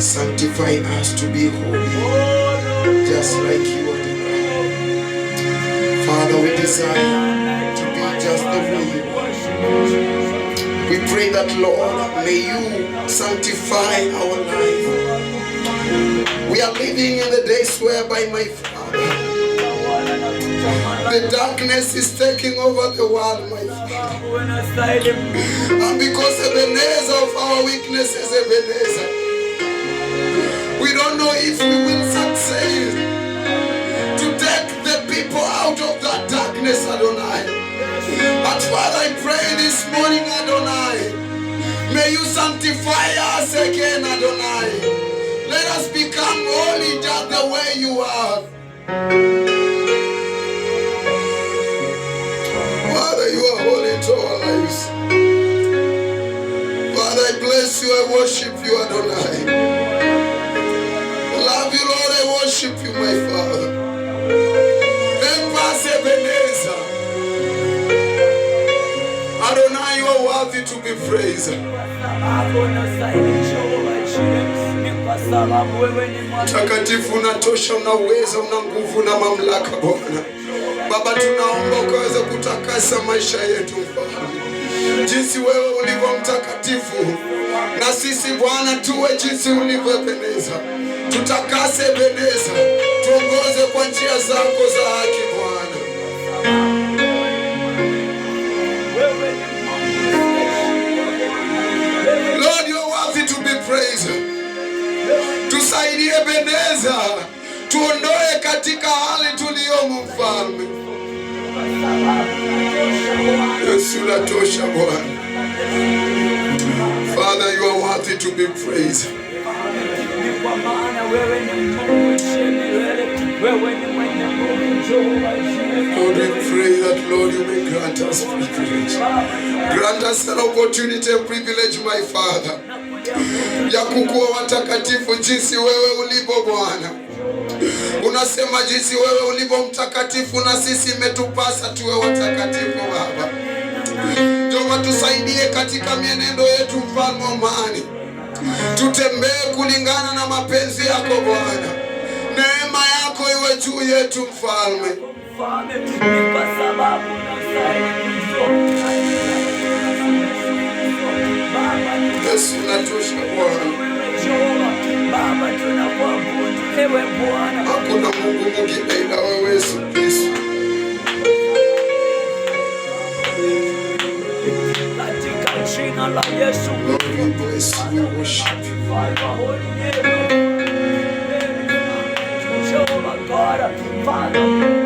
Sanctify us to be holy, just like you are divine. Father, we desire to be just the way you are. We pray that, Lord, may you sanctify our life. We are living in the days whereby, my Father, the darkness is taking over the world, my Father. And because Ebenezer of our weakness is Ebenezer, we don't know if we will succeed to take the people out of that darkness, Adonai. But Father, I pray this morning, Adonai, may you sanctify us again, Adonai. Let us become holy just the way you are. Father, you are holy to our lives. Father, I bless you, I worship you, Adonai. I love you, Lord, I worship you, my Father. Embrace Ebenezer. Adonai, you are worthy to be praised. Takatifu, unatosha, una uwezo, una nguvu na mamlaka, Bwana. Baba, tunaomba ukaweze kutakasa maisha yetu, Mfalme. Jinsi wewe ulivyo mtakatifu, na sisi Bwana tuwe jinsi ulivyopendeza. Tutakase Ebeneza, tuongoze kwa njia zako za haki, Bwana. Lord, you are worthy to be praised. Tusaidie Ebeneza, tuondoe katika hali tuliyomo, Mfalme. Yesu, unatosha, Bwana. Father, you are worthy to be praised. Lord, we pray that, Lord, you may grant us privilege. Grant us an opportunity and privilege, my Father, ya kukuwa watakatifu jinsi wewe ulivyo, Bwana. Unasema jinsi wewe ulivyo mtakatifu, na sisi imetupasa tuwe watakatifu, Baba. Joma, tusaidie katika mienendo yetu, Mfalme wa amani. Tutembee kulingana na mapenzi yako, Bwana. Neema yako iwe juu yetu, Mfalme. Yesu, unatosha, Bwana. Hakuna Mungu mwingine ila wewe, Yesu Kristo. Lord, we bless you, we worship you. Father,